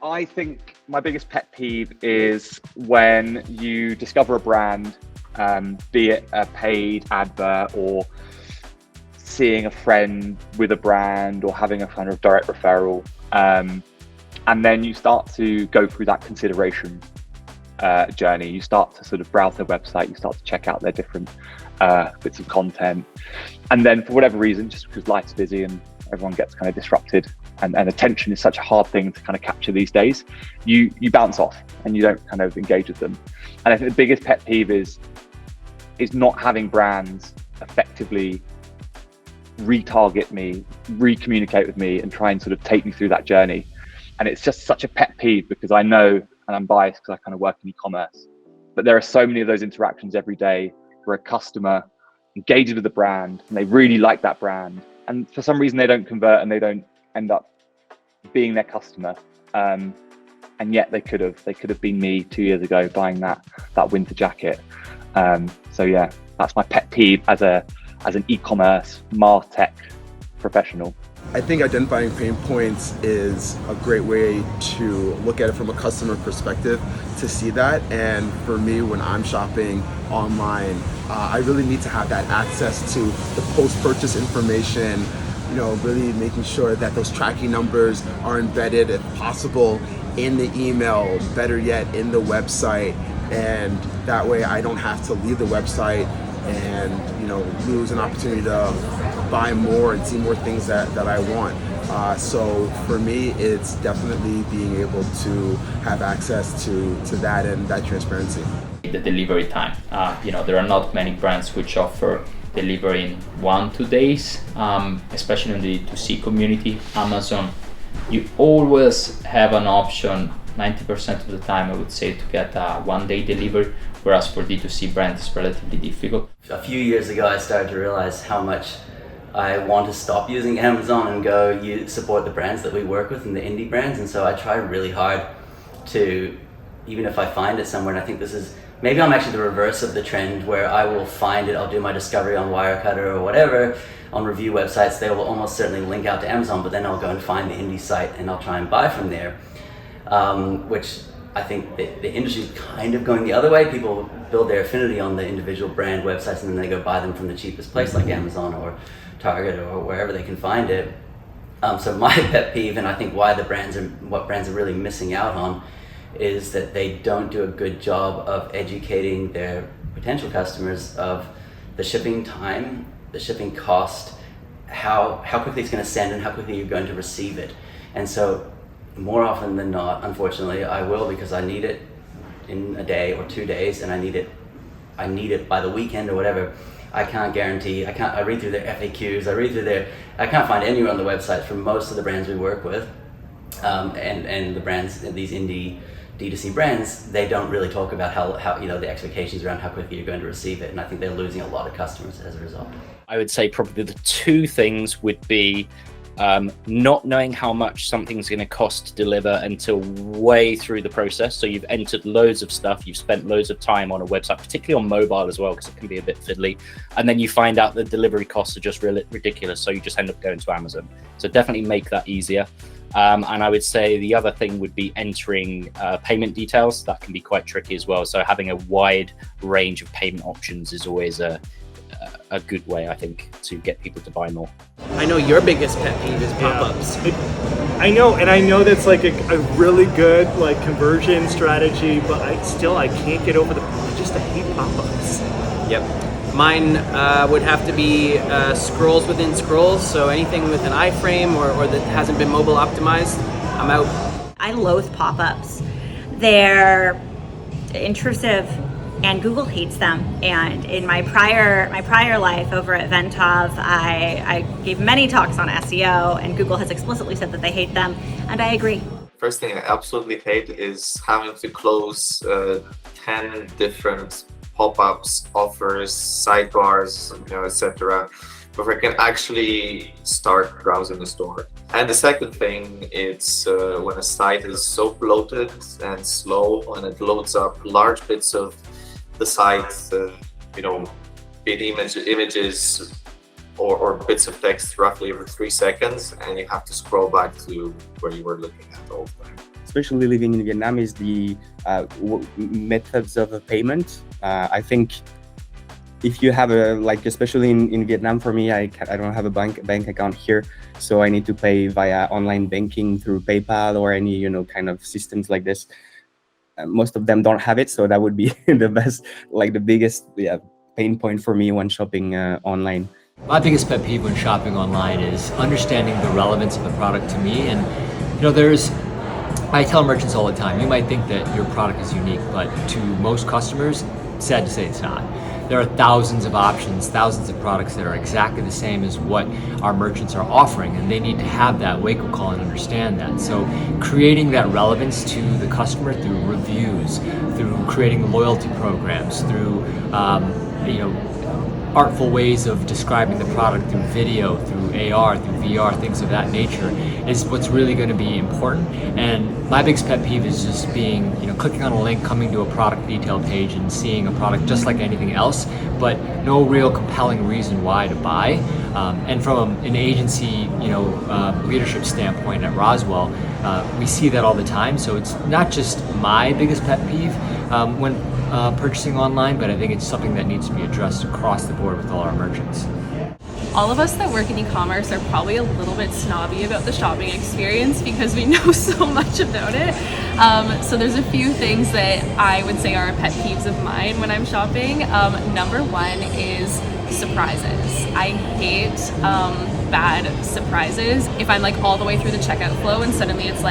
I think my biggest pet peeve is when you discover a brand, be it a paid advert or seeing a friend with a brand or having a kind of direct referral, and then you start to go through that consideration journey. You start to sort of browse their website, you start to check out their different bits of content, and then for whatever reason, just because life's busy and everyone gets kind of disrupted, and attention is such a hard thing to kind of capture these days, you bounce off and you don't kind of engage with them. And I think the biggest pet peeve is not having brands effectively retarget me, re-communicate with me, and try and sort of take me through that journey. And it's just such a pet peeve because I know, and I'm biased because I kind of work in e-commerce, but there are so many of those interactions every day where a customer engages with the brand and they really like that brand, and for some reason they don't convert and they don't end up being their customer, and yet they could have been me 2 years ago buying that winter jacket. So yeah, that's my pet peeve as an e-commerce martech professional. I think identifying pain points is a great way to look at it from a customer perspective, to see that. And for me, when I'm shopping online, I really need to have that access to the post-purchase information, really making sure that those tracking numbers are embedded, if possible, in the email, better yet, in the website. And that way I don't have to leave the website and lose an opportunity to buy more and see more things that I want. So for me, it's definitely being able to have access to that and that transparency. The delivery time. There are not many brands which offer delivery in 1-2 days, especially in the D2C community. Amazon, you always have an option, 90% of the time I would say, to get a 1-day delivery, whereas for D2C brands it's relatively difficult. A few years ago I started to realize how much I want to stop using Amazon and go support the brands that we work with and the indie brands, and so I try really hard to, even if I find it somewhere, and I think this is, maybe I'm actually the reverse of the trend where I will find it, I'll do my discovery on Wirecutter or whatever, on review websites, they will almost certainly link out to Amazon, but then I'll go and find the indie site and I'll try and buy from there, which I think the industry is kind of going the other way. People build their affinity on the individual brand websites and then they go buy them from the cheapest place like Amazon or Target or wherever they can find it. So my pet peeve, and I think what brands are really missing out on, is that they don't do a good job of educating their potential customers of the shipping time, the shipping cost, how quickly it's going to send and how quickly you're going to receive it. And so more often than not, unfortunately, I will, because I need it in a day or 2 days, and I need it by the weekend or whatever. I can't guarantee, I read through their FAQs, I can't find anywhere on the website for most of the brands we work with, and the brands, these indie D2C brands, they don't really talk about how the expectations around how quickly you're going to receive it, and I think they're losing a lot of customers as a result. I would say probably the two things would be not knowing how much something's going to cost to deliver until way through the process. So you've entered loads of stuff, you've spent loads of time on a website, particularly on mobile as well, because it can be a bit fiddly, and then you find out the delivery costs are just ridiculous, so you just end up going to Amazon. So definitely make that easier. And I would say the other thing would be entering payment details. That can be quite tricky as well. So having a wide range of payment options is always a good way, I think, to get people to buy more. I know your biggest pet peeve is pop-ups. I know that's like a really good conversion strategy, but I can't get over I hate pop-ups. Yep. Mine would have to be scrolls within scrolls, so anything with an iframe or that hasn't been mobile optimized, I'm out. I loathe pop-ups. They're intrusive, and Google hates them. And in my prior life over at Ventov, I gave many talks on SEO, and Google has explicitly said that they hate them, and I agree. First thing I absolutely hate is having to close 10 different pop-ups, offers, sidebars, etc., before I can actually start browsing the store. And the second thing is when a site is so bloated and slow and it loads up large bits of the site, be it images, or bits of text roughly every 3 seconds, and you have to scroll back to where you were looking at all the time. Especially living in Vietnam, is the methods of payment. I think if you have especially in Vietnam, for me, I don't have a bank account here, so I need to pay via online banking through PayPal or any kind of systems like this. Most of them don't have it, so that would be the biggest pain point for me when shopping online. My biggest pet peeve when shopping online is understanding the relevance of the product to me. And I tell merchants all the time, you might think that your product is unique, but to most customers, sad to say, it's not. There are thousands of options, thousands of products that are exactly the same as what our merchants are offering, and they need to have that wake-up call and understand that. So creating that relevance to the customer through reviews, through creating loyalty programs, through artful ways of describing the product through video, through AR, through VR, things of that nature is what's really going to be important. And my biggest pet peeve is just being, clicking on a link, coming to a product detail page and seeing a product just like anything else, but no real compelling reason why to buy. And from an agency, leadership standpoint at Roswell, we see that all the time. So it's not just my biggest pet peeve when purchasing online, but I think it's something that needs to be addressed across the board with all our merchants. All of us that work in e-commerce are probably a little bit snobby about the shopping experience because we know so much about it. So there's a few things that I would say are pet peeves of mine when I'm shopping. Number one is surprises. I hate bad surprises. If I'm all the way through the checkout flow and suddenly it's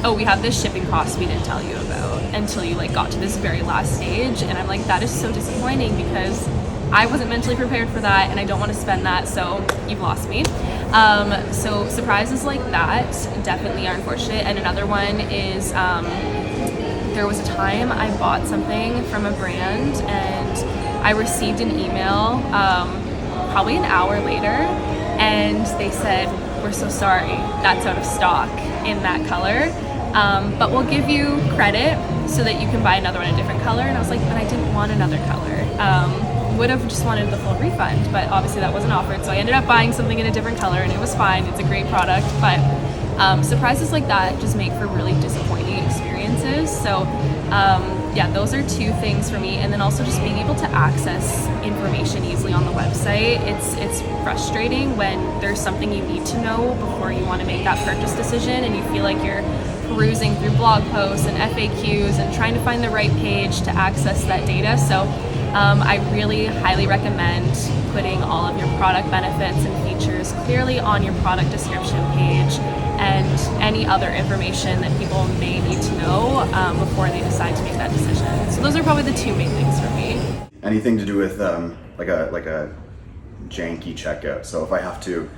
oh, we have this shipping cost we didn't tell you about until you got to this very last stage, and I'm that is so disappointing because I wasn't mentally prepared for that and I don't want to spend that, so you've lost me. So surprises like that definitely are unfortunate. And another one is there was a time I bought something from a brand and I received an email probably an hour later, and they said, "We're so sorry, that's out of stock in that color, but we'll give you credit so that you can buy another one in a different color." And I was but I didn't want another color. Would have just wanted the full refund, but obviously that wasn't offered, so I ended up buying something in a different color and it was fine. It's a great product, but surprises like that just make for really disappointing experiences. So those are two things for me. And then also just being able to access information easily on the website. It's frustrating when there's something you need to know before you want to make that purchase decision and you feel like you're perusing through blog posts and FAQs and trying to find the right page to access that data. So I really highly recommend putting all of your product benefits and features clearly on your product description page and any other information that people may need to know before they decide to make that decision. So those are probably the two main things for me. Anything to do with like a janky checkout. So if I have to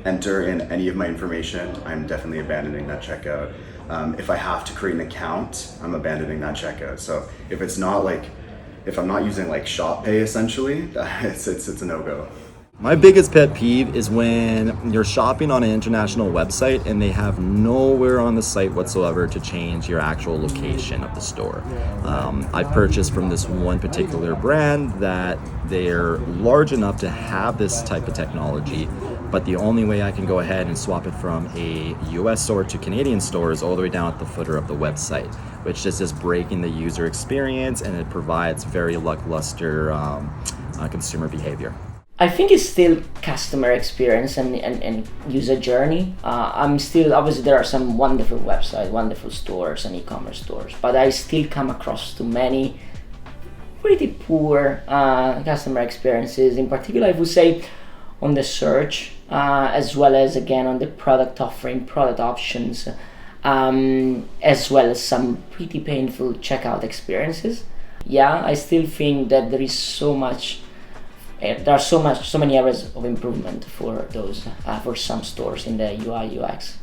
enter in any of my information, I'm definitely abandoning that checkout. If I have to create an account, I'm abandoning that checkout. So if it's not if I'm not using Shop Pay, essentially, it's a no-go. My biggest pet peeve is when you're shopping on an international website and they have nowhere on the site whatsoever to change your actual location of the store. I purchased from this one particular brand that they're large enough to have this type of technology, but the only way I can go ahead and swap it from a US store to Canadian store is all the way down at the footer of the website, which is just breaking the user experience, and it provides very lackluster consumer behavior. I think it's still customer experience and user journey. I'm still, obviously there are some wonderful websites, wonderful stores and e-commerce stores, but I still come across too many pretty poor customer experiences. In particular, I would say on the search, as well as again on the product offering, product options, as well as some pretty painful checkout experiences. Yeah, I still think that there is so many areas of improvement for those for some stores in the UI UX.